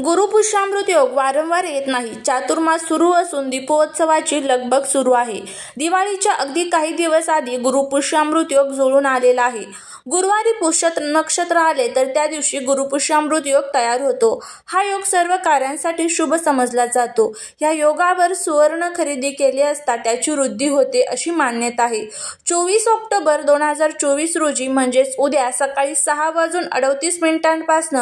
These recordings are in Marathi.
गुरुपुष्यामृत योग वारंवार येत नाही. चातुर्मास सुरू असून दीपोत्सवाची लगबग सुरू आहे. दिवाळीच्या अगदी काही दिवस आधी गुरुपुष्यामृत योग जुळून आलेला आहे. गुरुवारी पुष्य नक्षत्र आले तर त्या दिवशी गुरुपुष्यामृत योग तयार होतो. हा योग सर्व कार्यांसाठी शुभ समजला जातो. या योगावर सुवर्ण खरेदी केली असता त्याची वृद्धी होते अशी मान्यता आहे. 24 ऑक्टोबर 2024 रोजी म्हणजेच उद्या सकाळी 6:38 पासून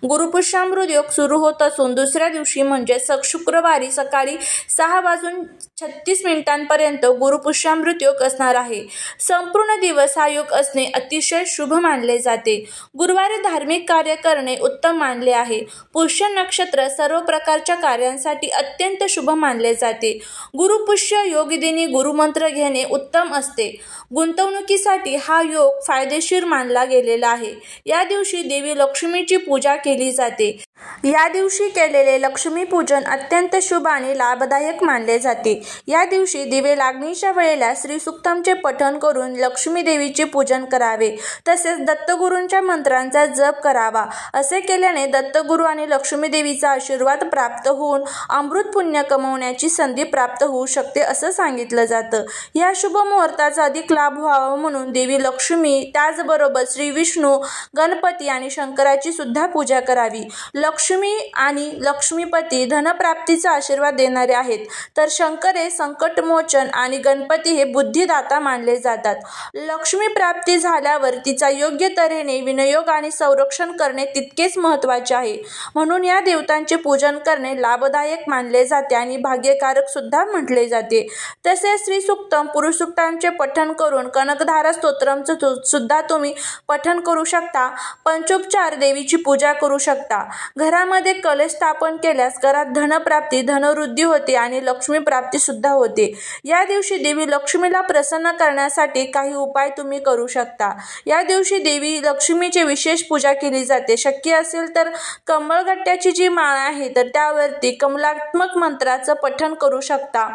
गुरुपुष्यामृत योग सुरू होत असून दुसऱ्या दिवशी म्हणजे शुक्रवारी सकाळी 6:36 पर्यंत गुरुपुष्यामृत योग असणार आहे. संपूर्ण दिवस हा योग असणे अतिशय शुभ मानले जाते. गुरुवारी धार्मिक कार्य करणे उत्तम मानले आहे. पुष्य नक्षत्र सर्व प्रकारच्या कार्यांसाठी अत्यंत शुभ मानले जाते. गुरुपुष्य योगदिनी गुरुमंत्र घेणे उत्तम असते. गुंतवणुकीसाठी हा योग फायदेशीर मानला गेलेला आहे. या दिवशी देवी लक्ष्मीची पूजा केली जाते. या दिवशी केलेले लक्ष्मी पूजन अत्यंत शुभ आणि लाभदायक मानले जाते. या दिवशी दिवे लागणीच्या वेळेला श्रीसूक्तमचे पठण करून लक्ष्मी देवीचे पूजन करावे. तसेच दत्तगुरूंच्या मंत्रांचा जप करावा. असे केल्याने दत्तगुरू आणि लक्ष्मी देवीचा आशीर्वाद प्राप्त होऊन अमृत पुण्य कमवण्याची संधी प्राप्त होऊ शकते असं सांगितलं जातं. या शुभ मुहूर्ताचा अधिक लाभ व्हावा म्हणून देवी लक्ष्मी त्याचबरोबर श्री विष्णू, गणपती आणि शंकराची सुद्धा पूजा करावी. लक्ष्मी आणि लक्ष्मीपती धनप्राप्तीचा आशीर्वाद देणारे आहेत, तर शंकर हे संकटमोचन आणि गणपती हे बुद्धिदाता मानले जातात. लक्ष्मी प्राप्ती झाल्यावर तिचा योग्य तऱ्हेने विनियोग आणि संरक्षण करणे तितकेच महत्त्वाचे आहे. म्हणून या देवतांचे पूजन करणे लाभदायक मानले जाते आणि भाग्यकारक सुद्धा म्हटले जाते. तसेच श्रीसूक्तम, पुरुषसूक्तांचे पठण करून कनकधारा स्तोत्रमचं सुद्धा तुम्ही पठण करू शकता. पंचोपचार देवीची पूजा करू शकता. घरामध्ये कलश स्थापन केल्यास घरात धनप्राप्ती, धनवृद्धी होते आणि लक्ष्मी प्राप्ती सुद्धा होते. या दिवशी देवी लक्ष्मीला प्रसन्न करण्यासाठी काही उपाय तुम्ही करू शकता. या दिवशी देवी लक्ष्मीची विशेष पूजा केली जाते. शक्य असेल तर कमळगट्ट्याची जी माळ आहे तर त्यावरती कमलात्मक मंत्राचं पठण करू शकता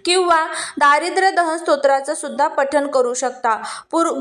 किंवा दारिद्र्य दहन स्तोत्राचं सुद्धा पठण करू शकता.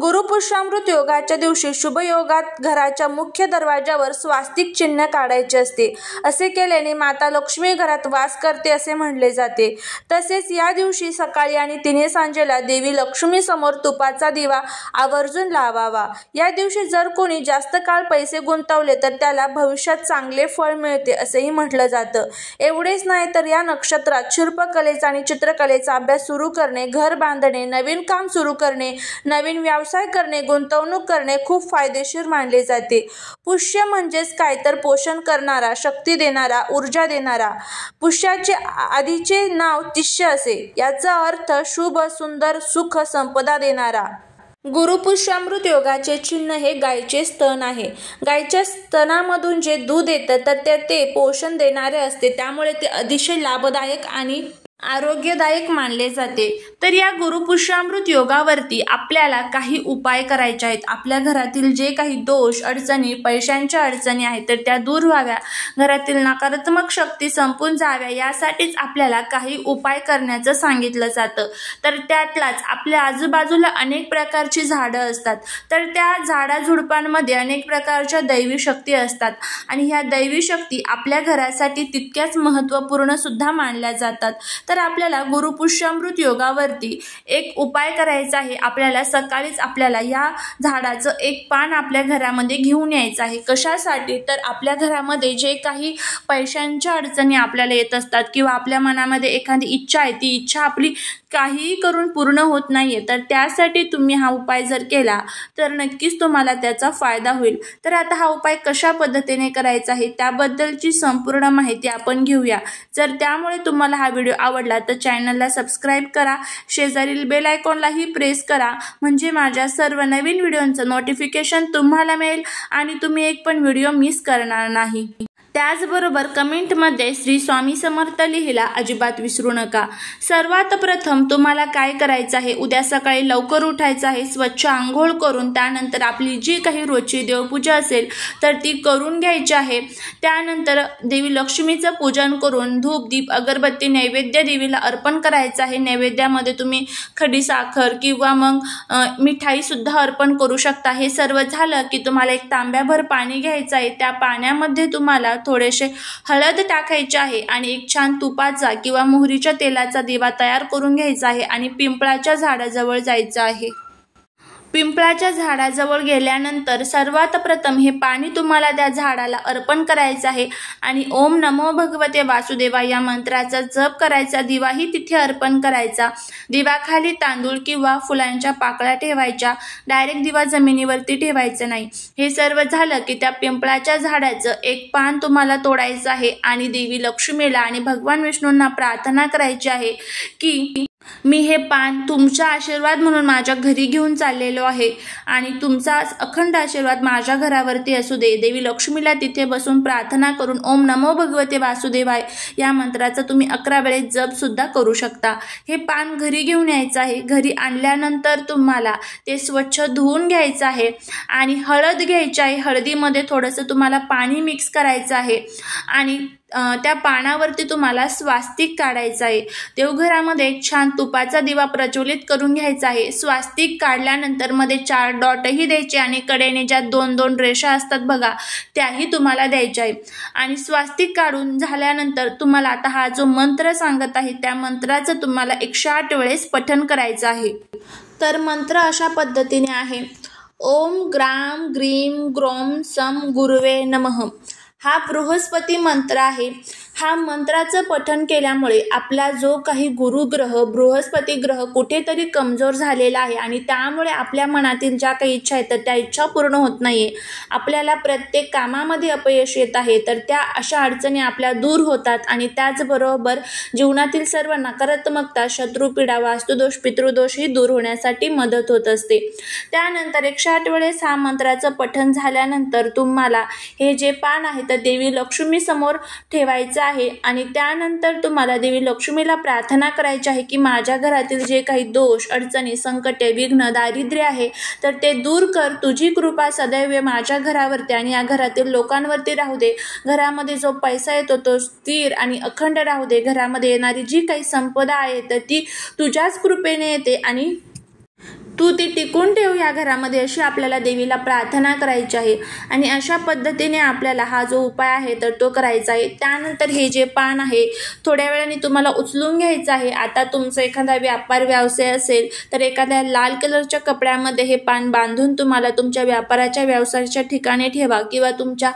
गुरुपुष्यामृत योगाच्या दिवशी शुभ योगात घराच्या मुख्य दरवाजावर स्वास्तिक चिन्ह काढायचे असते. असे केल्याने माता लक्ष्मी घरात वास करते असे म्हणले जाते. तसेच या दिवशी सकाळी आणि तिन्ही सांजेला देवी लक्ष्मी समोर तुपाचा दिवा आवर्जून लावावा. या दिवशी जर कोणी जास्त काळ पैसे गुंतवले तर त्याला भविष्यात चांगले फळ मिळते असेही म्हटलं जातं. एवढेच नाही तर या नक्षत्रात शिल्पकलेचा आणि चित्रकलेचा अभ्यास सुरू करणे, घर बांधणे, नवीन काम सुरू करणे, नवीन व्यवसाय करणे, गुंतवणूक करणे खूप फायदेशीर मानले जाते. पुष्य म्हणजेच काय तर पोषण करणारा, शक्ती देणारा, ऊर्जा देणारा. पुष्याचे आधीचे नाव तिष्य असे. याचा अर्थ शुभ, सुंदर, सुख, संपदा देणारा. गुरुपुष्यामृत योगाचे चिन्ह हे गायीचे स्तन आहे. गायीच्या स्तनामधून जे दूध येतं तर ते पोषण देणारे असते. त्यामुळे ते अतिशय लाभदायक आणि आरोग्यदायक मानले जाते. तर या गुरुपुष्यामृत योगावरती आपल्याला काही उपाय करायचे आहेत. आपल्या घरातील जे काही दोष, अडचणी, पैशांच्या अडचणी आहेत तर त्या दूर व्हाव्या, घरातील नकारात्मक शक्ती संपून जाव्या, यासाठीच आपल्याला काही उपाय करण्याचं सांगितलं जातं. तर त्यातलाच आपल्या आजूबाजूला अनेक प्रकारची झाडं असतात. तर त्या झाडाझुडपांमध्ये अनेक प्रकारच्या दैवी शक्ती असतात आणि ह्या दैवी शक्ती आपल्या घरासाठी तितक्याच महत्त्वपूर्ण सुद्धा मानल्या जातात. तर आपल्याला गुरुपुष्यामृत योगावरती एक उपाय करायचा आहे. आपल्याला सकाळीच आपल्याला या झाडाचं एक पान आपल्या घरामध्ये घेऊन यायचं आहे. कशासाठी तर आपल्या घरामध्ये जे काही पैशांच्या अडचणी आपल्याला येत असतात किंवा आपल्या मनामध्ये एखादी इच्छा आहे, ती इच्छा आपली काहीही करून पूर्ण होत नाहीये, तर त्यासाठी तुम्ही हा उपाय जर केला तर नक्कीच तुम्हाला त्याचा फायदा होईल. तर आता हा उपाय कशा पद्धतीने करायचा आहे त्याबद्दलची संपूर्ण माहिती आपण घेऊया. जर त्यामुळे तुम्हाला हा व्हिडिओ आवडला तर चॅनलला सबस्क्राईब करा, शेजारील बेल आयकॉनलाही प्रेस करा, म्हणजे माझ्या सर्व नवीन व्हिडिओंचं नोटिफिकेशन तुम्हाला मिळेल आणि तुम्ही एक पण व्हिडिओ मिस करणार नाही. त्याचबरोबर कमेंटमध्ये श्री स्वामी समर्थ लिहायला अजिबात विसरू नका. सर्वात प्रथम तुम्हाला काय करायचं आहे, उद्या सकाळी लवकर उठायचं आहे. स्वच्छ आंघोळ करून त्यानंतर आपली जी काही रोजची देवपूजा असेल तर ती करून घ्यायची आहे. त्यानंतर देवी लक्ष्मीचं पूजन करून धूप, दीप, अगरबत्ती, नैवेद्य देवीला अर्पण करायचं आहे. नैवेद्यामध्ये तुम्ही खडी साखर किंवा मग मिठाई सुद्धा अर्पण करू शकता. हे सर्व झालं की तुम्हाला एक तांब्याभर पाणी घ्यायचं आहे. त्या पाण्यामध्ये तुम्हाला थोडेसे हळद टाकायचे आहे आणि एक छान तुपाचा किंवा मोहरीच्या तेलाचा दिवा तयार करून घ्यायचा आहे आणि पिंपळाच्या झाडाजवळ जायचं आहे। पिंपळाच्या झाडाजवळ गेल्यानंतर सर्वात प्रथम हे पाणी तुम्हाला त्या झाडाला अर्पण करायचं आहे आणि ओम नमो भगवते वासुदेवाय या मंत्राचा जप करायचा। दिवाही तिथे अर्पण करायचा। दिवाखाली तांदूळ किंवा फुलांच्या पाकळ्या ठेवायच्या, डायरेक्ट दिवा जमिनीवरती ठेवायचं नाही। हे सर्व झालं की त्या पिंपळाच्या झाडाचं एक पान तुम्हाला तोडायचं आहे आणि देवी लक्ष्मीला आणि भगवान विष्णूंना प्रार्थना करायची आहे की मी हे पान तुमचा आशीर्वाद म्हणून माझ्या घरी घेऊन चाललेलो आहे आणि तुमचा अखंड आशीर्वाद माझ्या घरावरती असू दे। देवी लक्ष्मीला तिथे बसून प्रार्थना करून ओम नमो भगवते वासुदेवाय या मंत्राचा तुम्ही 11 वेळेस जप सुद्धा करू शकता। हे पान घरी घेऊन यायचं आहे। घरी आणल्यानंतर तुम्हाला ते स्वच्छ धुवून घ्यायचं आहे आणि हळद घ्यायची आहे। हळदीमध्ये थोडंसं तुम्हाला पाणी मिक्स करायचं आहे आणि त्या पानावरती तुम्हाला स्वास्तिक काढायचं आहे। देवघरामध्ये एक छान तुपाचा दिवा प्रज्वलित करून घ्यायचा आहे। स्वास्तिक काढल्यानंतर मध्ये 4 डॉटही द्यायचे आणि कडेने ज्या 2-2 रेषा असतात बघा त्याही तुम्हाला द्यायच्या आहे आणि स्वास्तिक काढून झाल्यानंतर तुम्हाला आता हा जो मंत्र सांगत आहे त्या मंत्राचं तुम्हाला 108 वेळेस पठण करायचं आहे। तर मंत्र अशा पद्धतीने आहे, ओम ग्राम ग्रीम ग्रोम सम गुरुवे नमः। हा बृहस्पती मंत्र आहे। हा मंत्राचं पठण केल्यामुळे आपला जो काही गुरुग्रह बृहस्पती ग्रह कुठेतरी कमजोर झालेला आहे आणि त्यामुळे आपल्या मनातील ज्या काही इच्छा आहेत त्या इच्छा पूर्ण होत नाहीये, आपल्याला प्रत्येक कामामध्ये अपयश येत आहे, तर त्या अशा अडचणी आपल्या दूर होतात आणि त्याचबरोबर जीवनातील सर्व नकारात्मकता, शत्रुपीडा, वास्तुदोष, पितृदोष ही दूर होण्यासाठी मदत होत असते। त्यानंतर 108 वेळेस हा मंत्राचं पठण झाल्यानंतर तुम्हाला हे जे पान आहे तर देवी लक्ष्मी समोर ठेवायचं आहे आणि त्यानंतर तुम्हाला देवी लक्ष्मीला प्रार्थना करायची आहे की माझ्या घरातील जे काही दोष, अडचणी, संकटे, विघ्न, दारिद्र्य आहे तर ते दूर कर। तुझी कृपा सदैव माझ्या घरावरती आणि या घरातील लोकांवरती राहू दे। घरामध्ये जो पैसा येतो तो स्थिर आणि अखंड राहू दे। घरामध्ये येणारी जी काही संपदा आहे तर ती तुझ्याच कृपेने येते आणि तू ती टिकून ठेव या घरामध्ये, अशी आपल्याला देवीला प्रार्थना करायची आहे आणि अशा पद्धतीने आपल्याला हा जो उपाय आहे तर तो करायचा आहे। त्यानंतर हे जे पान आहे थोड्या वेळाने तुम्हाला उचलून घ्यायचं आहे। आता तुमचा एखादा व्यापार व्यवसाय असेल तर एखाद्या लाल कलरच्या कपड्यामध्ये हे पान बांधून तुम्हाला तुमच्या व्यापाराच्या व्यवसायाच्या ठिकाणी ठेवा किंवा तुमच्या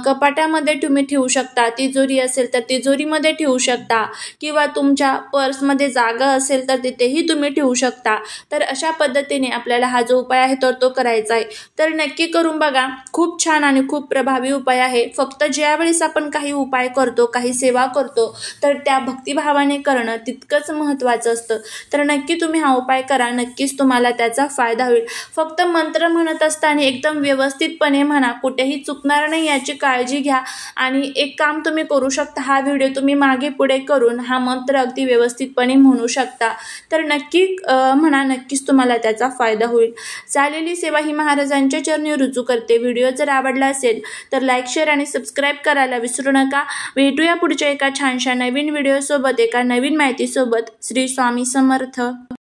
कपाटामध्ये तुम्ही ठेवू शकता। तिजोरी असेल तर तिजोरीमध्ये ठेवू शकता किंवा तुमच्या पर्समध्ये जागा असेल तर तिथेही तुम्ही ठेवू शकता। तर अशा पद्धतीने आपल्याला हा जो उपाय आहे तर तो करायचा आहे। तर नक्की करून बघा, खूप छान आणि खूप प्रभावी उपाय आहे। फक्त ज्यावेळेस आपण काही उपाय करतो, काही सेवा करतो तर त्या भक्तिभावाने करणं तितकंच महत्त्वाचं असतं। तर नक्की तुम्ही हा उपाय करा, नक्कीच तुम्हाला त्याचा फायदा होईल। फक्त मंत्र म्हणत असताना एकदम व्यवस्थितपणे म्हणा, कुठेही चुकणार नाही याची काळजी घ्या आणि एक काम तुम्ही करू शकता, हा व्हिडिओ तुम्ही मागे पुढे करून हा मंत्र अगदी व्यवस्थितपणे म्हणू शकता। तर नक्की म्हणा, नक्कीच तुम्हाला त्याचा फायदा होईल। झालेली सेवा ही महाराजांच्या चरणी रुजू करते। व्हिडिओ जर आवडला असेल तर लाईक, शेअर आणि सबस्क्राईब करायला विसरू नका। भेटूया पुढच्या एका छानशा नवीन व्हिडिओ सोबत, एका नवीन माहिती सोबत। श्री स्वामी समर्थ।